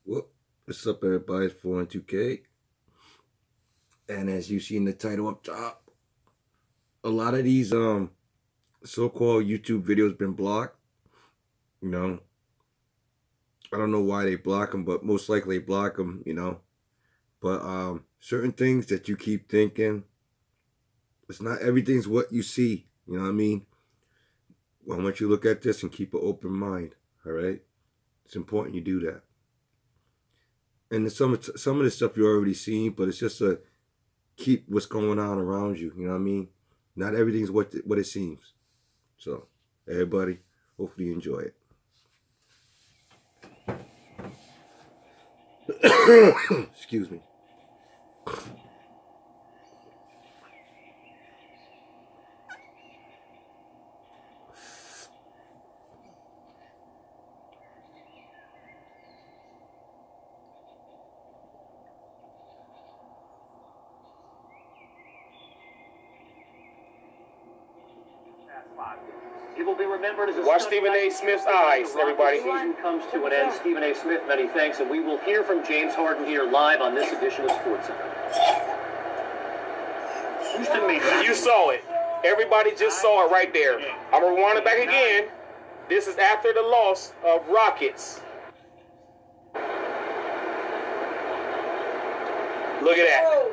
Well, what's up, everybody? It's 412K. And as you see in the title up top, a lot of these so-called YouTube videos been blocked. You know, I don't know why they block them, but most likely they block them. But certain things that you keep thinking, it's not everything's what you see. You know what I mean? Well, I want you to look at this and keep an open mind. All right, it's important you do that. And some of the stuff you already seen, but it's just a keep what's going on around you. You know what I mean? Not everything's what it seems. So, everybody, hopefully you enjoy it. Excuse me. He will be remembered as a watch Stephen A. Smith's eyes, everybody. The season comes to an end. Stephen A. Smith, many thanks, and we will hear from James Harden here live on this edition of SportsCenter. Houston made that. You saw it. Everybody just saw it right there. I'm gonna rewind it back again. This is after the loss of Rockets. Look at that.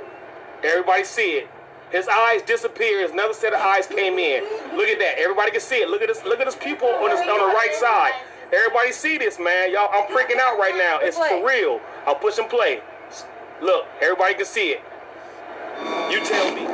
Everybody see it. His eyes disappeared. Another set of eyes came in. Look at that. Everybody can see it. Look at this. Look at this pupil on the right side. Everybody see this, man. Y'all, I'm freaking out right now. It's for real. I'll push and play. Look, everybody can see it. You tell me.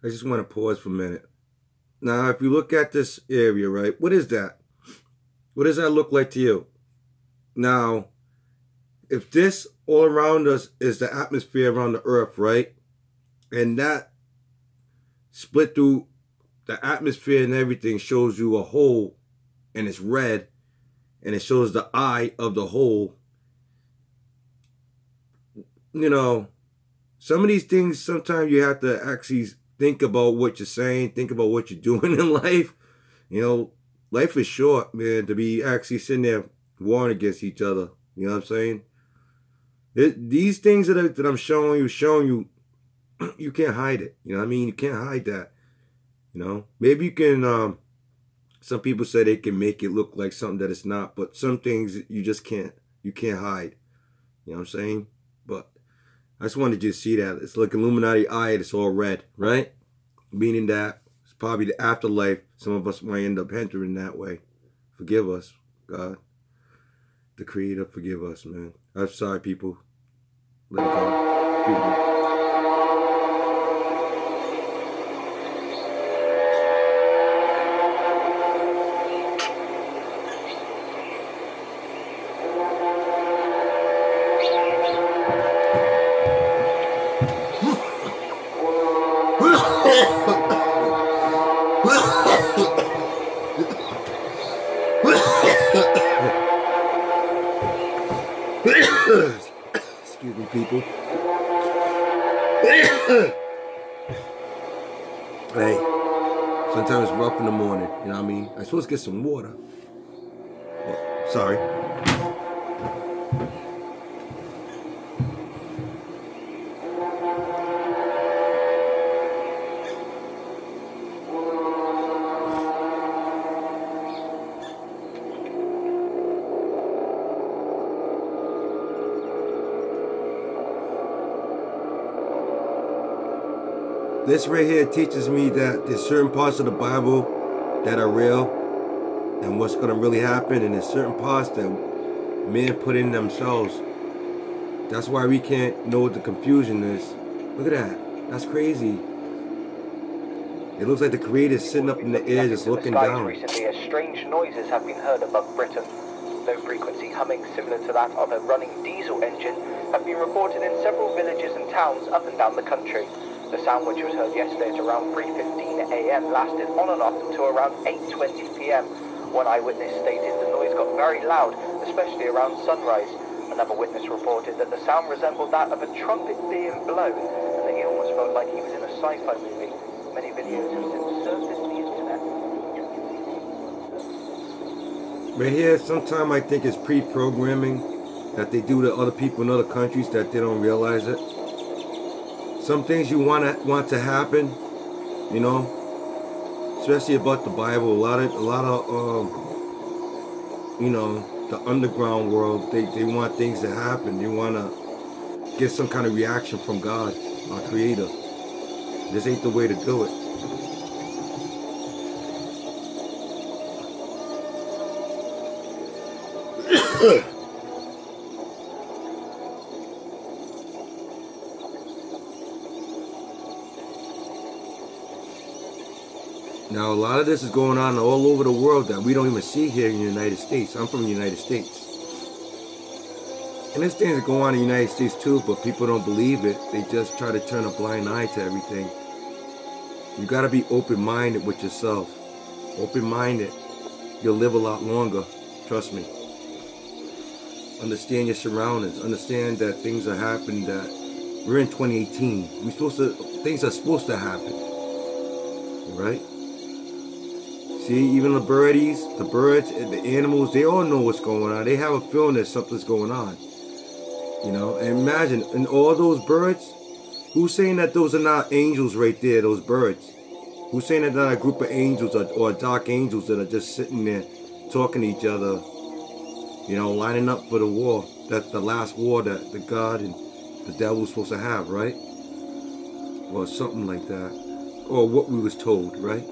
I just want to pause for a minute. Now, if you look at this area, right, what is that? What does that look like to you? Now, if this all around us is the atmosphere around the earth, right, and that split through the atmosphere and everything shows you a hole, and it's red, and it shows the eye of the hole, you know, some of these things, sometimes you have to actually think about what you're saying, think about what you're doing in life. You know, life is short, man, to be actually sitting there warring against each other. You know what I'm saying? These things that I'm showing you, you can't hide it. You know what I mean? You can't hide that. You know, maybe you can, some people say they can make it look like something that it's not, but some things you just can't, you can't hide. You know what I'm saying? But I just wanted you to see that. It's like Illuminati eye, it's all red, right? Meaning that it's probably the afterlife. Some of us might end up entering that way. Forgive us, God. The Creator, forgive us, man. I'm sorry, people. Let it go. Excuse me. Excuse me, people. Hey, sometimes it's rough in the morning, you know what I mean? I'm supposed to get some water. Oh, sorry. This right here teaches me that there's certain parts of the Bible that are real and what's going to really happen, and there's certain parts that men put in themselves. That's why we can't know what the confusion is. Look at that. That's crazy. It looks like the Creator's sitting up in the air just looking down. Recently, as strange noises have been heard above Britain. Low-frequency humming similar to that of a running diesel engine have been reported in several villages and towns up and down the country. The sound, which was heard yesterday at around 3:15 a.m, lasted on and off until around 8:20 p.m. One eyewitness stated the noise got very loud, especially around sunrise. Another witness reported that the sound resembled that of a trumpet being blown, and that he almost felt like he was in a sci-fi movie. Many videos have since surfaced on the internet. Right here, sometimes I think it's pre-programming that they do to other people in other countries that they don't realize it. Some things you want to happen, you know, especially about the Bible. A lot of you know, the underground world. They want things to happen. They want to get some kind of reaction from God, our Creator. This ain't the way to do it. Now, a lot of this is going on all over the world that we don't even see here in the United States. I'm from the United States. And there's things that go on in the United States too, but people don't believe it. They just try to turn a blind eye to everything. You got to be open-minded with yourself. Open-minded. You'll live a lot longer. Trust me. Understand your surroundings. Understand that things are happening, that we're in 2018. Things are supposed to happen. Right? See, even the birdies, the birds, the animals, they all know what's going on. They have a feeling that something's going on. You know, and imagine, and all those birds, who's saying that those are not angels right there, those birds? Who's saying that they're not a group of angels or dark angels that are just sitting there talking to each other, you know, lining up for the war? That's the last war that the God and the devil was supposed to have, right? Or something like that. Or what we was told, right?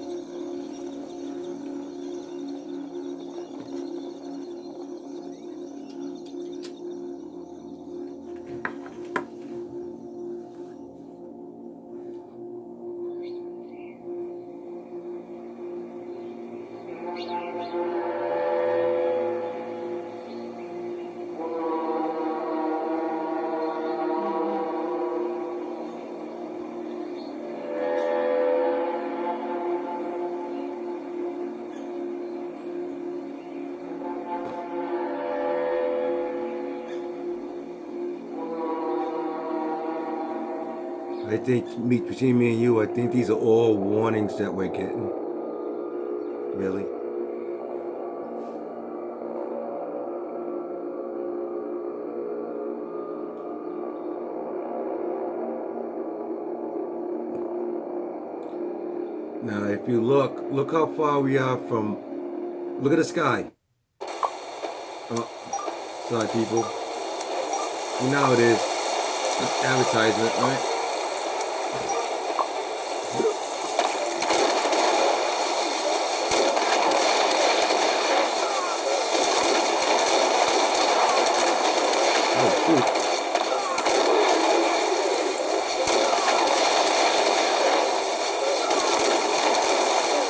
I think, between me and you, I think these are all warnings that we're getting. Really. Now, if you look how far we are from, look at the sky. Oh, sorry people. You know how it is. Advertisement, right?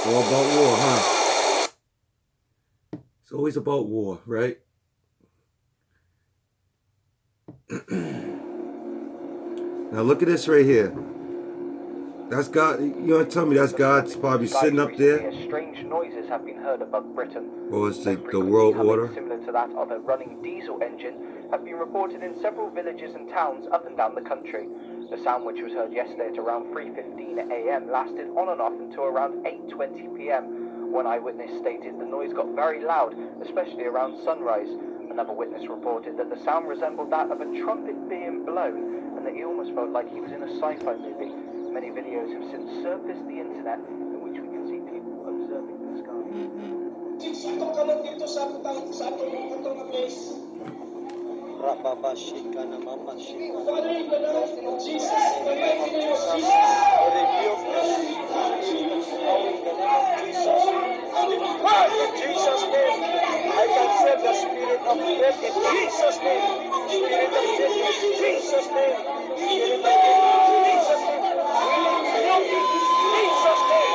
All about war, huh? It's always about war, right? Now look at this right here. That's God. You want to tell me that's God's probably sitting up there? Strange noises have been heard above Britain. Or is it the world order? Similar to that of a running diesel engine have been reported in several villages and towns up and down the country. The sound, which was heard yesterday at around 3:15 a.m, lasted on and off until around 8:20 p.m. One eyewitness stated the noise got very loud, especially around sunrise. Another witness reported that the sound resembled that of a trumpet being blown, and that he almost felt like he was in a sci-fi movie. Many videos have since surfaced the internet in which we can see people observing the sky. Jesus' name, I cancel the spirit of death in Jesus' name. Spirit of death in Jesus' name. Spirit of death in Jesus' name. Jesus' name.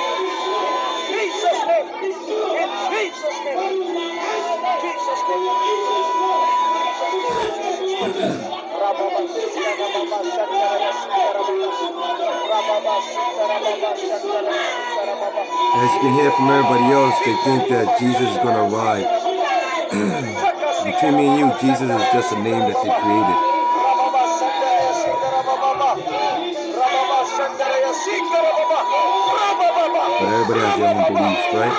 Jesus' name. In Jesus' name. Jesus' name. As you can hear from everybody else, they think that Jesus is going to arrive. Between me and you, Jesus is just a name that they created. But everybody has their own beliefs, right?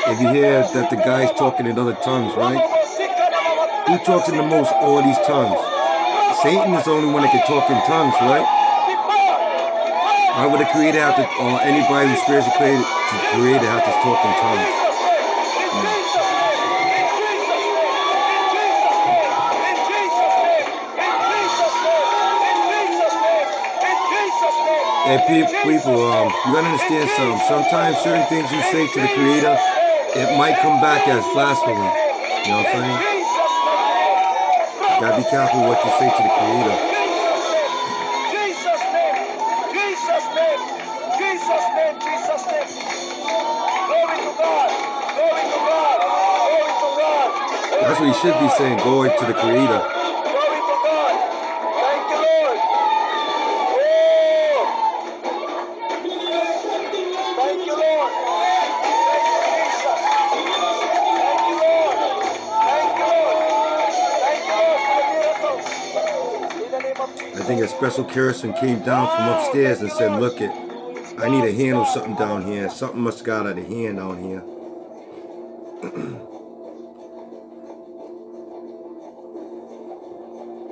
If you hear that the guy's talking in other tongues, right? Who talks in the most all these tongues? Satan is the only one that can talk in tongues, right? Why would the creator have to, or anybody who's spiritually created have to talk in tongues? And people, you gotta understand something. Sometimes certain things you say to the creator, it might come back as blasphemy. You know what I'm saying? You gotta be careful what you say to the creator. Jesus' name. Jesus' name. Jesus' name. Glory to God. Glory to God. Glory to God. That's what you should be saying, glory to the creator. Glory to God. Thank you, Lord. Thank you, Lord. Thank you, Jesus. Thank you, Lord. Thank you, Lord. Thank you, Lord, for the miracles. In the name of Jesus. I think a special person came down from upstairs and said, look it, I need to handle something down here. Something must have got out of hand down here.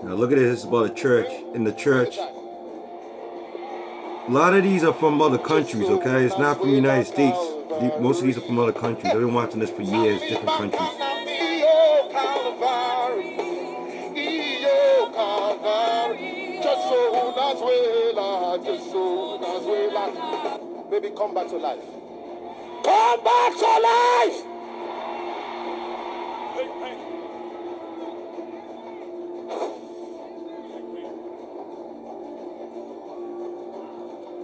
Now look at this, it's about a church. In the church, a lot of these are from other countries, okay? It's not from the United States. Most of these are from other countries. I've been watching this for years, different countries. Baby, come back to life. Come back to life!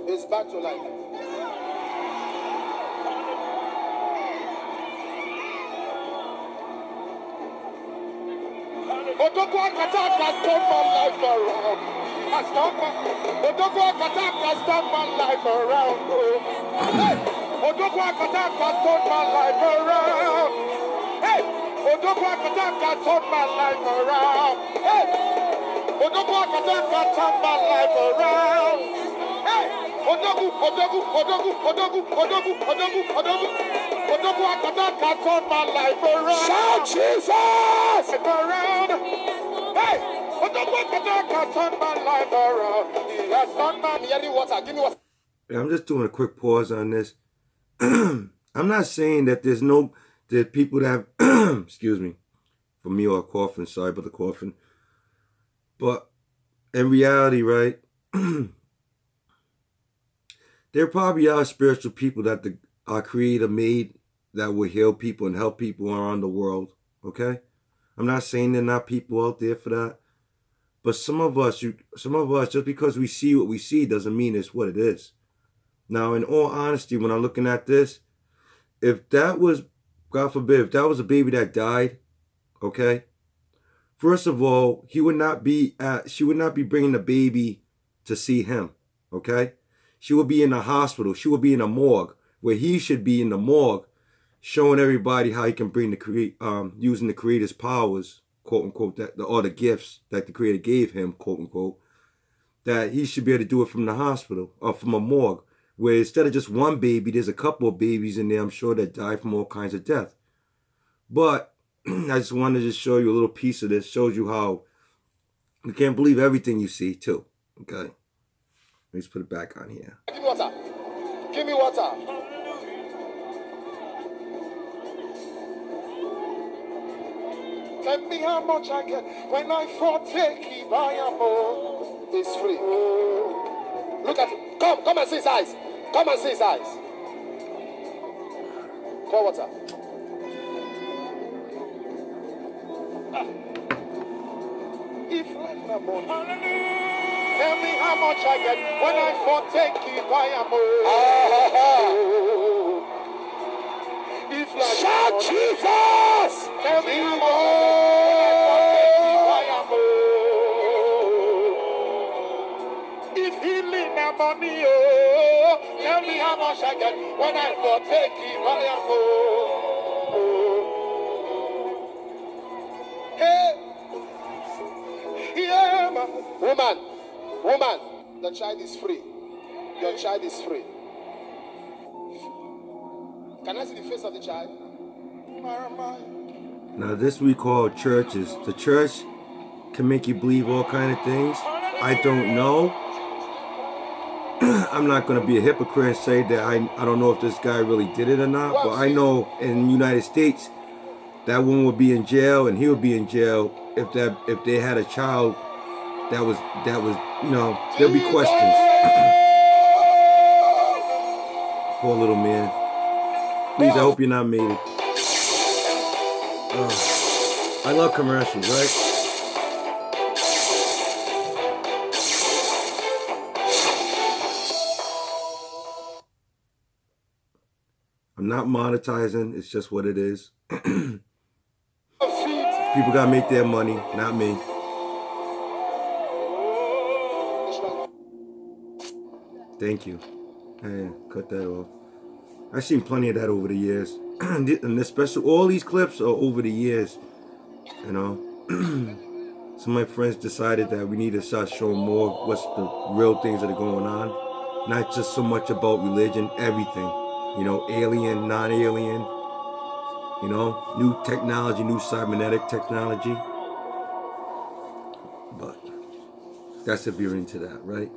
It's back to life. Odogwa Katak has turned my life around. Odogwa Katak has turned my life around. Hey! Odogwa Katak has turned my life around. Hey! Odogwa Katak has turned my life around. Hey! Odogwa Katak has turned my life around. Hey! Odogu, Odogu, Odogu, Odogu, Odogu, Odogu, Odogu. Odogu Katak has turned my life around. Shout Jesus! Around. Hey! Odogu Katak has turned my life around. He has turned my water. Give me water. I'm just doing a quick pause on this. I'm not saying that there's people that have, excuse me, for me or coughing, sorry about the coughing. But in reality, right, there probably are spiritual people that our Creator made that will heal people and help people around the world, okay? I'm not saying there are not people out there for that. But some of us, just because we see what we see doesn't mean it's what it is. Now, in all honesty, when I'm looking at this, if that was, God forbid, if that was a baby that died, okay, first of all, she would not be bringing the baby to see him, okay? She would be in the hospital. She would be in a morgue, where he should be in the morgue, showing everybody how he can bring using the Creator's powers, quote unquote, or the gifts that the Creator gave him, quote unquote, that he should be able to do it from the hospital or from a morgue. Where instead of just one baby, there's a couple of babies in there, I'm sure, that die from all kinds of death. But I just wanted to just show you a little piece of this. Shows you how you can't believe everything you see, too. Okay? Let's put it back on here. Give me water. Give me water. Tell me how much I get when I forsake it. I am more. It's free. Look at it. Come and see his eyes. Come and see his eyes. Pour water. If life not born, tell me how much I get when I forsake it. I am more. If life shout Jesus! Tell me how much I am more. If healing and money, oh, tell me how much I get when I forsake it. I am more. Hey. Yeah, man. Woman, the child is free. Your child is free. Can I see the face of the child? Now this we call churches. The church can make you believe all kind of things. I don't know. I'm not going to be a hypocrite and say that I don't know if this guy really did it or not. But I know in the United States, that woman would be in jail and he would be in jail if they had a child that was you know, there'll be questions. Poor little man. Please, I hope you're not made it. I love commercials, right? I'm not monetizing, it's just what it is. People gotta make their money, not me. Thank you. Hey, cut that off. I've seen plenty of that over the years. And especially all these clips are over the years. You know. Some of my friends decided that we need to start showing more what's the real things that are going on. Not just so much about religion, everything. You know, alien, non-alien. You know, new technology, new cybernetic technology. But that's if you're into that, right?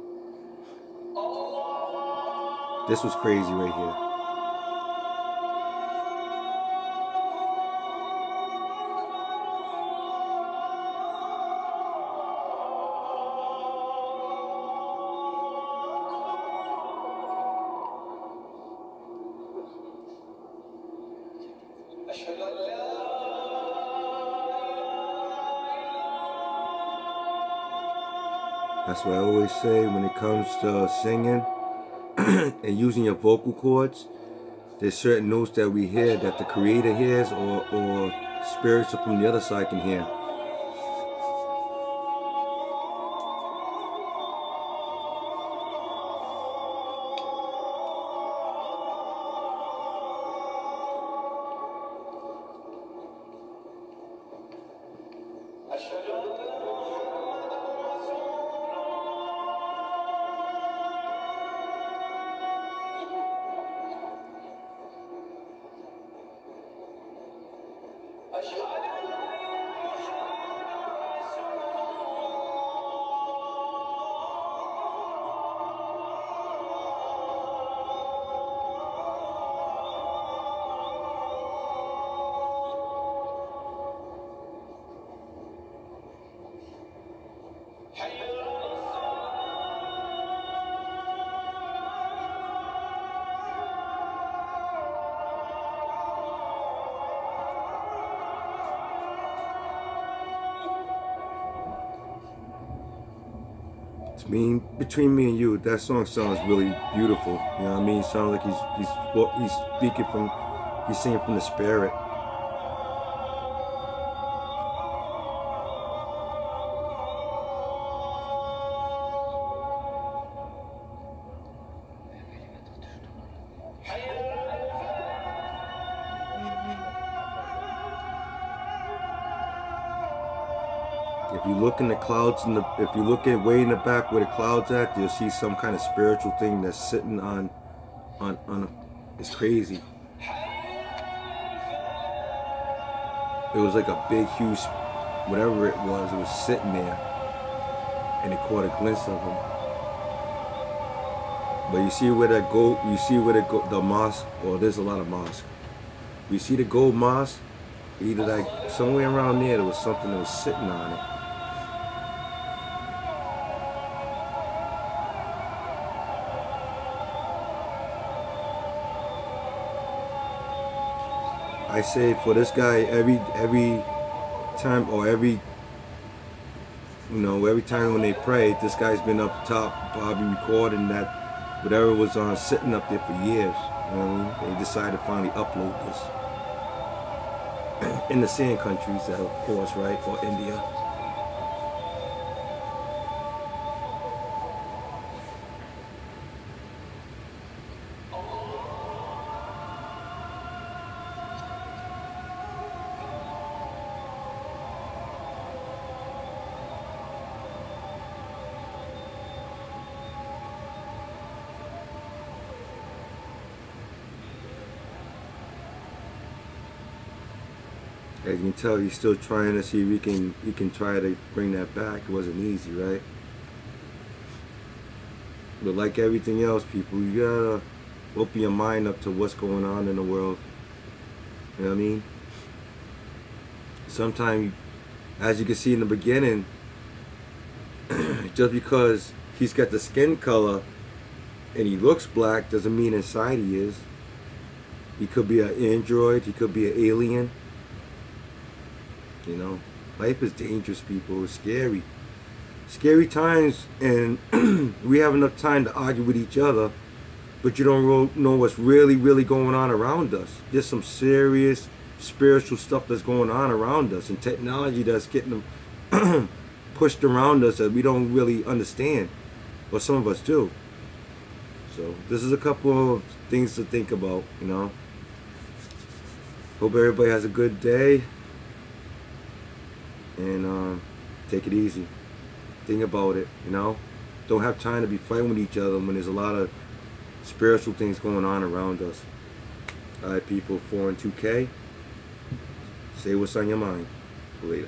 This was crazy right here. That's what I always say when it comes to singing and using your vocal cords. There's certain notes that we hear that the creator hears or spirits from the other side can hear. Between me and you, that song sounds really beautiful. You know what I mean? It sounds like he's speaking from, he's singing from the spirit. If you look in the clouds, if you look at way in the back where the clouds at, you'll see some kind of spiritual thing that's sitting on it's crazy. It was like a big, huge, whatever it was sitting there, and it caught a glimpse of him. But you see where that gold, the mosque, well, there's a lot of mosques. You see the gold mosque? Either like somewhere around there was something that was sitting on it. I say for this guy, every time or every time when they pray, this guy's been up top probably recording that whatever was on sitting up there for years. You know what I mean? They decided to finally upload this. In the sand countries, of course, right? Or India. As you can tell, he's still trying to see if he can try to bring that back. It wasn't easy, right? But like everything else, people, you gotta open your mind up to what's going on in the world. You know what I mean? Sometimes, as you can see in the beginning, just because he's got the skin color and he looks black doesn't mean inside he is. He could be an android, he could be an alien. You know, life is dangerous, people. It's scary. Scary times, and we have enough time to argue with each other, but you don't know what's really going on around us. There's some serious spiritual stuff that's going on around us, and technology that's getting pushed around us that we don't really understand, or some of us do. So this is a couple of things to think about, you know. Hope everybody has a good day. And take it easy. Think about it, you know. Don't have time to be fighting with each other when there's a lot of spiritual things going on around us. Alright, people, 4 and 2K. Say what's on your mind. Later.